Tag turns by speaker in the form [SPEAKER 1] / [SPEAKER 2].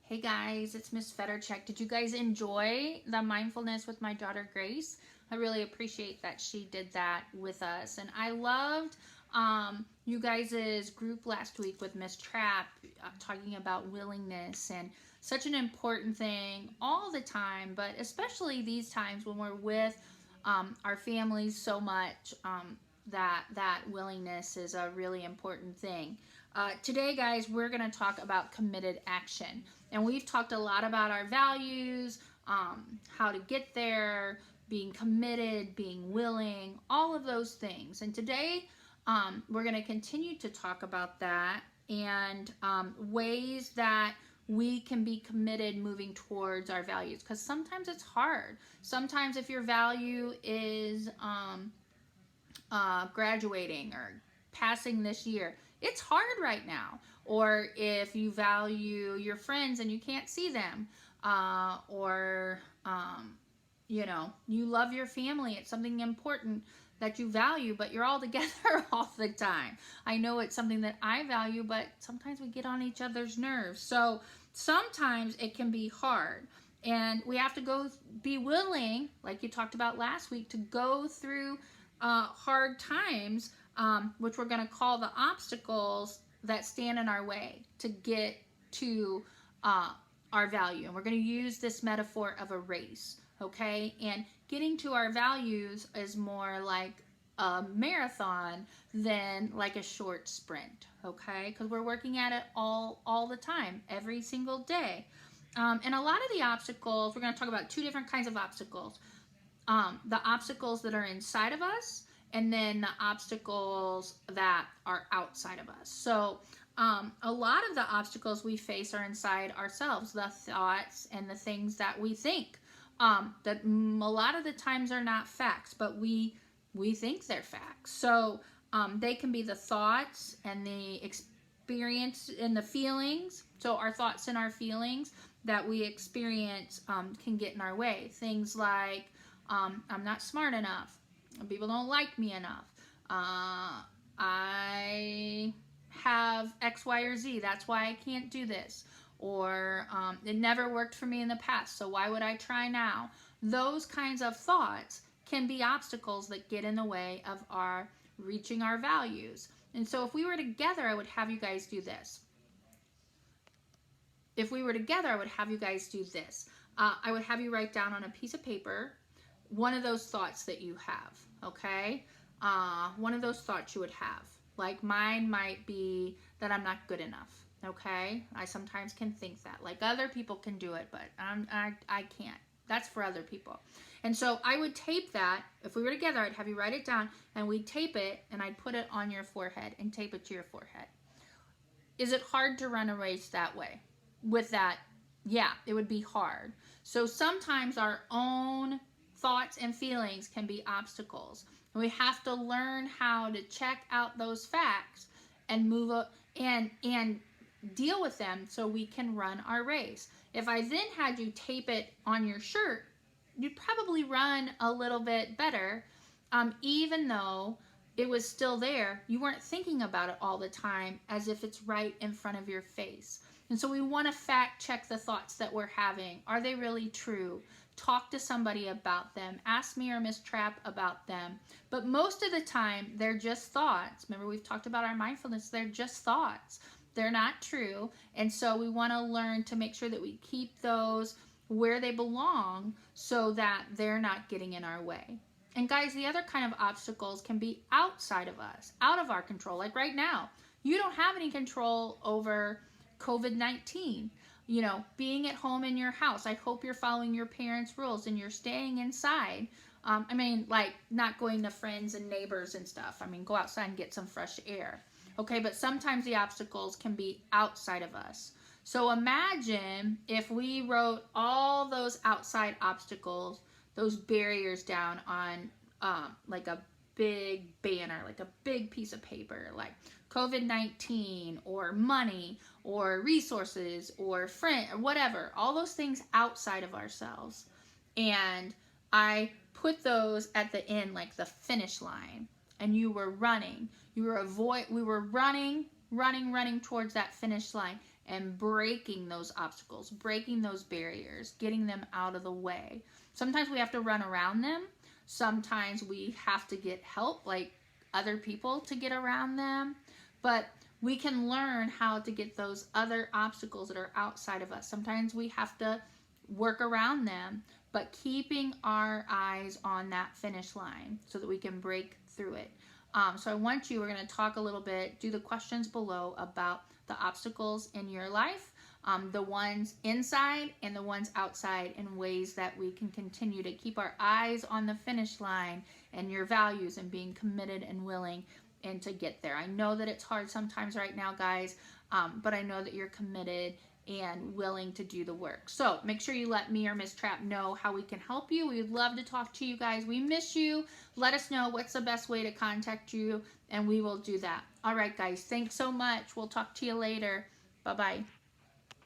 [SPEAKER 1] Hey guys, it's Miss Federcheck. Did you guys enjoy the mindfulness with my daughter Grace? I really appreciate that she did that with us. And I loved you guys' group last week with Miss Trapp talking about willingness and such an important thing all the time, but especially these times when we're with our families so much. That willingness is a really important thing. Today, guys, we're going to talk about committed action. And we've talked a lot about our values, how to get there, being committed, being willing, all of those things. And today, we're going to continue to talk about that and ways that we can be committed moving towards our values. Because sometimes it's hard. Sometimes if your value is graduating or passing this year, it's hard right now. Or if you value your friends and you can't see them, or you love your family, it's something important that you value, but you're all together all the time. I know it's something that I value, but sometimes we get on each other's nerves. So sometimes it can be hard. And we have to be willing, like you talked about last week, to go through hard times, which we're going to call the obstacles that stand in our way to get to our value. And we're going to use this metaphor of a race, okay? And getting to our values is more like a marathon than like a short sprint, okay? Because we're working at it all the time, every single day. And a lot of the obstacles, we're going to talk about two different kinds of obstacles. The obstacles that are inside of us, and then the obstacles that are outside of us. So a lot of the obstacles we face are inside ourselves, the thoughts and the things that we think, that a lot of the times are not facts, but we think they're facts. So they can be the thoughts and the experience and the feelings. So our thoughts and our feelings that we experience can get in our way. Things like, I'm not smart enough. People don't like me enough. I have X, Y, or Z. That's why I can't do this. Or it never worked for me in the past, so why would I try now? Those kinds of thoughts can be obstacles that get in the way of our reaching our values. And so if we were together, I would have you guys do this. If we were together, I would have you guys do this. I would have you write down on a piece of paper one of those thoughts that you have, okay? One of those thoughts you would have. Like mine might be that I'm not good enough, okay? I sometimes can think that. Like other people can do it, but I can't. That's for other people. And so I would tape that. If we were together, I'd have you write it down, and we'd tape it, and I'd put it on your forehead and tape it to your forehead. Is it hard to run a race that way? With that, yeah, it would be hard. So sometimes our own thoughts and feelings can be obstacles. And we have to learn how to check out those facts and move up and deal with them so we can run our race. If I then had you tape it on your shirt, you'd probably run a little bit better, even though it was still there. You weren't thinking about it all the time as if it's right in front of your face. And so we want to fact check the thoughts that we're having. Are they really true? Talk to somebody about them. Ask me or Miss Trapp about them. But most of the time, they're just thoughts. Remember, we've talked about our mindfulness. They're just thoughts. They're not true. And so we want to learn to make sure that we keep those where they belong so that they're not getting in our way. And guys, the other kind of obstacles can be outside of us, out of our control. Like right now, you don't have any control over COVID-19. Being at home in your house. I hope you're following your parents' rules and you're staying inside. Like not going to friends and neighbors and stuff. Go outside and get some fresh air. Okay, but sometimes the obstacles can be outside of us. So imagine if we wrote all those outside obstacles, those barriers down on like a big banner, like a big piece of paper, like COVID-19 or money or resources or friend or whatever, all those things outside of ourselves. And I put those at the end, like the finish line, and you were running. We were running towards that finish line, and breaking those obstacles, breaking those barriers, getting them out of the way. Sometimes we have to run around them. Sometimes we have to get help, like other people, to get around them. But we can learn how to get those other obstacles that are outside of us. Sometimes we have to work around them, but keeping our eyes on that finish line so that we can break through it. So we're going to talk a little bit, do the questions below about the obstacles in your life, the ones inside and the ones outside, in ways that we can continue to keep our eyes on the finish line and your values and being committed and willing and to get there. I know that it's hard sometimes right now, guys, but I know that you're committed and willing to do the work. So make sure you let me or Miss Trapp know how we can help you. We would love to talk to you guys. We miss you. Let us know what's the best way to contact you, and we will do that. All right, guys, thanks so much. We'll talk to you later. Bye-bye.